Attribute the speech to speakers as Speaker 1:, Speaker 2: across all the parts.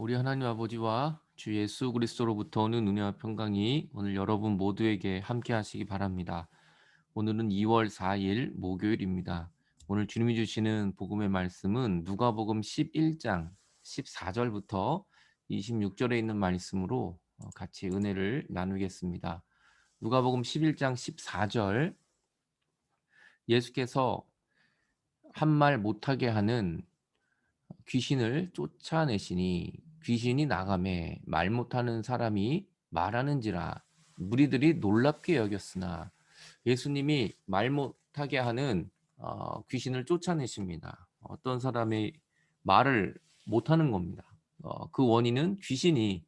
Speaker 1: 우리 하나님 아버지와 주 예수 그리스도로부터 오는 은혜와 평강이 오늘 여러분 모두에게 함께 하시기 바랍니다. 오늘은 2월 4일 목요일입니다. 오늘 주님이 주시는 복음의 말씀은 누가복음 11장 14절부터 26절에 있는 말씀으로 같이 은혜를 나누겠습니다. 누가복음 11장 14절, 예수께서 한 말 못하게 하는 귀신을 쫓아내시니 귀신이 나가매 말 못하는 사람이 말하는지라 무리들이 놀랍게 여겼으나, 예수님이 말 못하게 하는 귀신을 쫓아내십니다. 어떤 사람이 말을 못하는 겁니다. 그 원인은 귀신이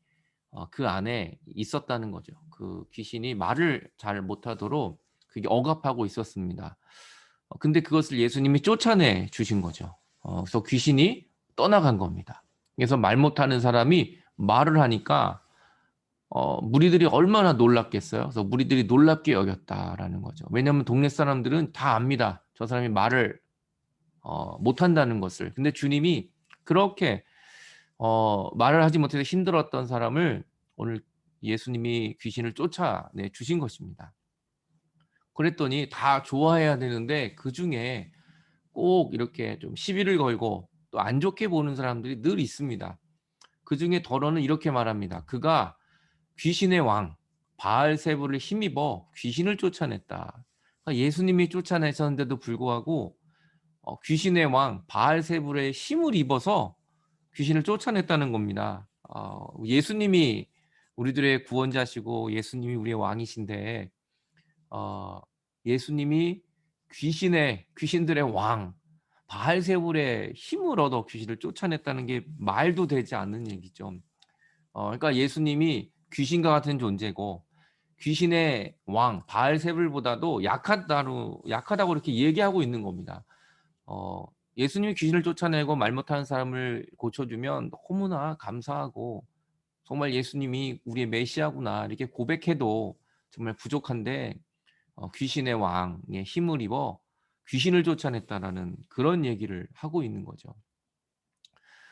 Speaker 1: 그 안에 있었다는 거죠. 그 귀신이 말을 잘 못하도록 그게 억압하고 있었습니다. 근데 그것을 예수님이 쫓아내 주신 거죠. 그래서 귀신이 떠나간 겁니다. 그래서 말 못하는 사람이 말을 하니까 무리들이 얼마나 놀랐겠어요. 그래서 무리들이 놀랍게 여겼다라는 거죠. 왜냐하면 동네 사람들은 다 압니다. 저 사람이 말을 못한다는 것을. 근데 주님이 그렇게 말을 하지 못해서 힘들었던 사람을 오늘 예수님이 귀신을 쫓아내 주신 것입니다. 그랬더니 다 좋아해야 되는데 그 중에 꼭 이렇게 좀 시비를 걸고 또 안 좋게 보는 사람들이 늘 있습니다. 그 중에 더러는 이렇게 말합니다. 그가 귀신의 왕 바알세불을 힘입어 귀신을 쫓아냈다. 그러니까 예수님이 쫓아내셨는데도 불구하고 귀신의 왕 바알세불의 힘을 입어서 귀신을 쫓아냈다는 겁니다. 예수님이 우리들의 구원자시고 예수님이 우리의 왕이신데 어, 예수님이 귀신들의 왕 바알세불의 힘을 얻어 귀신을 쫓아냈다는 게 말도 되지 않는 얘기죠. 그러니까 예수님이 귀신과 같은 존재고 귀신의 왕 바알세불보다도 약하다고 이렇게 얘기하고 있는 겁니다. 예수님이 귀신을 쫓아내고 말 못하는 사람을 고쳐주면 너무나 감사하고 정말 예수님이 우리의 메시아구나 이렇게 고백해도 정말 부족한데, 귀신의 왕의 힘을 입어 귀신을 쫓아냈다라는 그런 얘기를 하고 있는 거죠.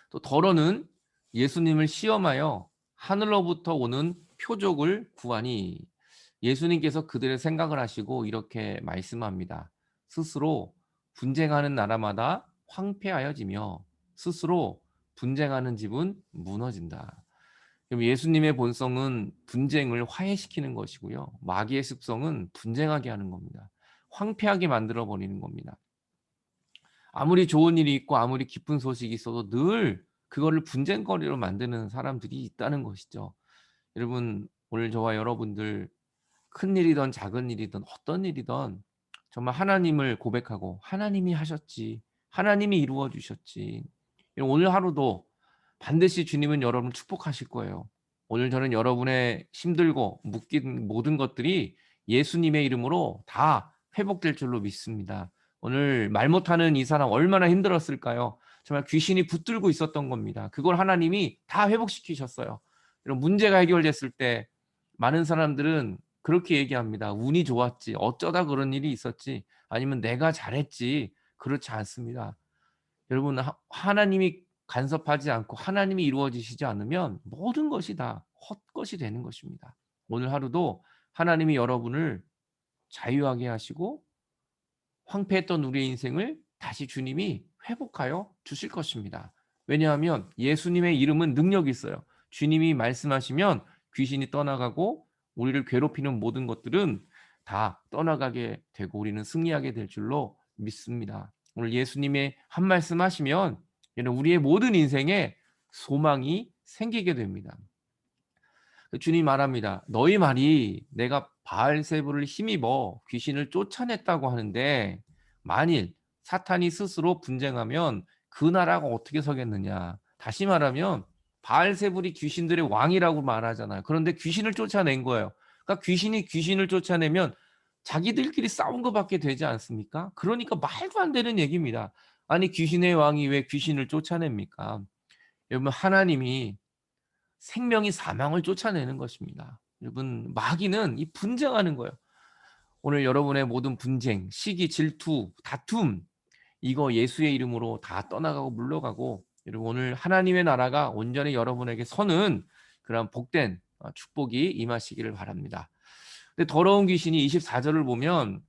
Speaker 1: 또 더러는 예수님을 시험하여 하늘로부터 오는 표적을 구하니, 예수님께서 그들의 생각을 하시고 이렇게 말씀합니다. 스스로 분쟁하는 나라마다 황폐하여지며 스스로 분쟁하는 집은 무너진다. 그럼 예수님의 본성은 분쟁을 화해시키는 것이고요. 마귀의 습성은 분쟁하게 하는 겁니다. 황폐하게 만들어 버리는 겁니다. 아무리 좋은 일이 있고 아무리 기쁜 소식이 있어도 늘 그거를 분쟁거리로 만드는 사람들이 있다는 것이죠. 여러분, 오늘 저와 여러분들 큰 일이든 작은 일이든 어떤 일이든 정말 하나님을 고백하고 하나님이 하셨지, 하나님이 이루어 주셨지, 오늘 하루도 반드시 주님은 여러분을 축복하실 거예요. 오늘 저는 여러분의 힘들고 묶인 모든 것들이 예수님의 이름으로 다 회복될 줄로 믿습니다. 오늘 말 못하는 이 사람 얼마나 힘들었을까요? 정말 귀신이 붙들고 있었던 겁니다. 그걸 하나님이 다 회복시키셨어요. 이런 문제가 해결됐을 때 많은 사람들은 그렇게 얘기합니다. 운이 좋았지, 어쩌다 그런 일이 있었지, 아니면 내가 잘했지. 그렇지 않습니다. 여러분, 하나님이 간섭하지 않고 하나님이 이루어지시지 않으면 모든 것이 다 헛것이 되는 것입니다. 오늘 하루도 하나님이 여러분을 자유하게 하시고 황폐했던 우리의 인생을 다시 주님이 회복하여 주실 것입니다. 왜냐하면 예수님의 이름은 능력이 있어요. 주님이 말씀하시면 귀신이 떠나가고 우리를 괴롭히는 모든 것들은 다 떠나가게 되고 우리는 승리하게 될 줄로 믿습니다. 오늘 예수님의 한 말씀 하시면 우리의 모든 인생에 소망이 생기게 됩니다. 주님 말합니다. 너희 말이 내가 바알세불을 힘입어 귀신을 쫓아냈다고 하는데, 만일 사탄이 스스로 분쟁하면 그 나라가 어떻게 서겠느냐. 다시 말하면 바알세불이 귀신들의 왕이라고 말하잖아요. 그런데 귀신을 쫓아낸 거예요. 그러니까 귀신이 귀신을 쫓아내면 자기들끼리 싸운 것밖에 되지 않습니까? 그러니까 말도 안 되는 얘기입니다. 아니, 귀신의 왕이 왜 귀신을 쫓아냅니까? 여러분, 하나님이 생명이 사망을 쫓아내는 것입니다. 여러분, 마귀는 이 분쟁하는 거예요. 오늘 여러분의 모든 분쟁, 시기, 질투, 다툼, 이거 예수의 이름으로 다 떠나가고 물러가고 여러분 오늘 하나님의 나라가 온전히 여러분에게 서는 그런 복된 축복이 임하시기를 바랍니다. 근데 더러운 귀신이 24절을 보면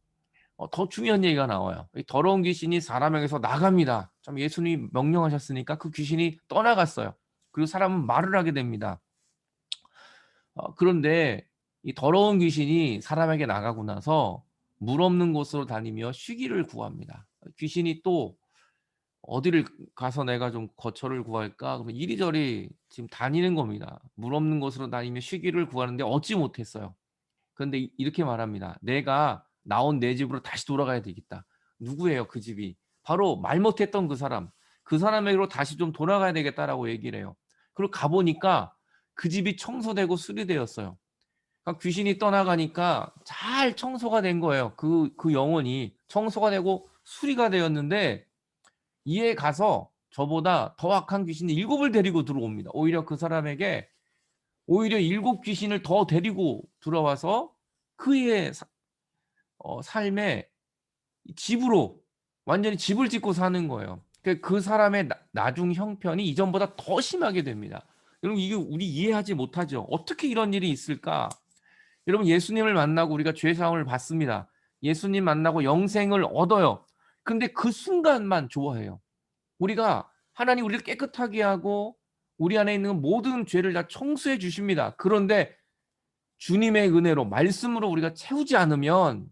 Speaker 1: 더 중요한 얘기가 나와요. 이 더러운 귀신이 사람에게서 나갑니다. 참 예수님이 명령하셨으니까 그 귀신이 떠나갔어요. 그리고 사람은 말을 하게 됩니다. 그런데 이 더러운 귀신이 사람에게 나가고 나서 물 없는 곳으로 다니며 쉬기를 구합니다. 귀신이 또 어디를 가서 내가 좀 거처를 구할까? 그러면 이리저리 지금 다니는 겁니다. 물 없는 곳으로 다니며 쉬기를 구하는데 얻지 못했어요. 그런데 이렇게 말합니다. "내가 나온 내 집으로 다시 돌아가야 되겠다." 누구예요 그 집이? 바로 말 못했던 그 사람. "그 사람에게로 다시 좀 돌아가야 되겠다."라고 얘기를 해요. 그리고 가 보니까 그 집이 청소되고 수리되었어요. 그러니까 귀신이 떠나가니까 잘 청소가 된 거예요. 그 영혼이 청소가 되고 수리가 되었는데 이에 가서 저보다 더 악한 귀신이 7을 데리고 들어옵니다. 오히려 그 사람에게 오히려 7 귀신을 더 데리고 들어와서 그의 삶에 집으로 완전히 집을 짓고 사는 거예요. 그 사람의 나중 형편이 이전보다 더 심하게 됩니다. 여러분 이게 우리 이해하지 못하죠. 어떻게 이런 일이 있을까? 여러분 예수님을 만나고 우리가 죄 사함을 받습니다. 예수님 만나고 영생을 얻어요. 근데 그 순간만 좋아해요. 우리가 하나님 우리를 깨끗하게 하고 우리 안에 있는 모든 죄를 다 청소해 주십니다. 그런데 주님의 은혜로 말씀으로 우리가 채우지 않으면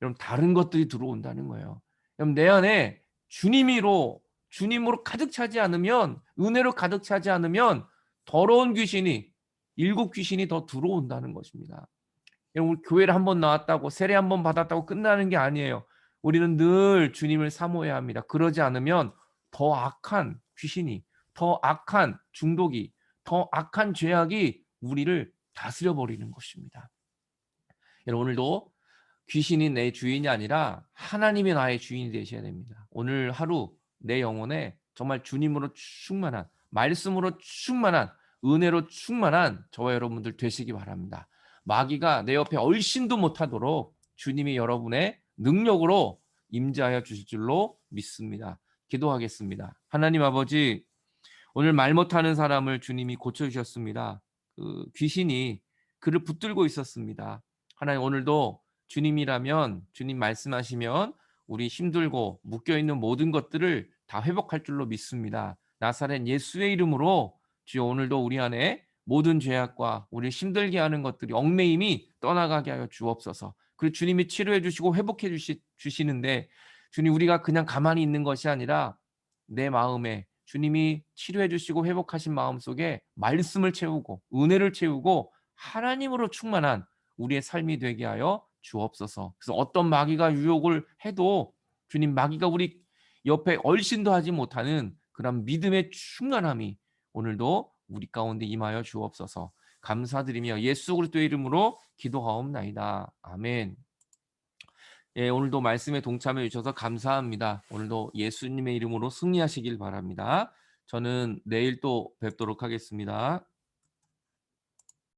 Speaker 1: 여러분 다른 것들이 들어온다는 거예요. 여러분 내 안에 주님으로 가득 차지 않으면 은혜로 가득 차지 않으면 더러운 귀신이 7 귀신이 더 들어온다는 것입니다. 여러분 우리 교회를 한 번 나왔다고 세례 한 번 받았다고 끝나는 게 아니에요. 우리는 늘 주님을 사모해야 합니다. 그러지 않으면 더 악한 귀신이, 더 악한 중독이, 더 악한 죄악이 우리를 다스려 버리는 것입니다. 여러분 오늘도 귀신이 내 주인이 아니라 하나님이 나의 주인이 되셔야 됩니다. 오늘 하루 내 영혼에 정말 주님으로 충만한 말씀으로 충만한 은혜로 충만한 저와 여러분들 되시기 바랍니다. 마귀가 내 옆에 얼씬도 못하도록 주님이 여러분의 능력으로 임재하여 주실 줄로 믿습니다. 기도하겠습니다. 하나님 아버지 오늘 말 못하는 사람을 주님이 고쳐주셨습니다. 그 귀신이 그를 붙들고 있었습니다. 하나님 오늘도 주님이라면 주님 말씀하시면 우리 힘들고 묶여있는 모든 것들을 다 회복할 줄로 믿습니다. 나사렛 예수의 이름으로 주여 오늘도 우리 안에 모든 죄악과 우리 힘들게 하는 것들이 얽매임이 떠나가게 하여 주옵소서. 그리고 주님이 치료해 주시고 회복해 주시는데 주님 우리가 그냥 가만히 있는 것이 아니라 내 마음에 주님이 치료해 주시고 회복하신 마음속에 말씀을 채우고 은혜를 채우고 하나님으로 충만한 우리의 삶이 되게 하여 주옵소서. 그래서 어떤 마귀가 유혹을 해도 주님 마귀가 우리 옆에 얼씬도 하지 못하는 그런 믿음의 충만함이 오늘도 우리 가운데 임하여 주옵소서. 감사드리며 예수 그리스도의 이름으로 기도하옵나이다. 아멘. 예, 오늘도 말씀에 동참해 주셔서 감사합니다. 오늘도 예수님의 이름으로 승리하시길 바랍니다. 저는 내일 또 뵙도록 하겠습니다.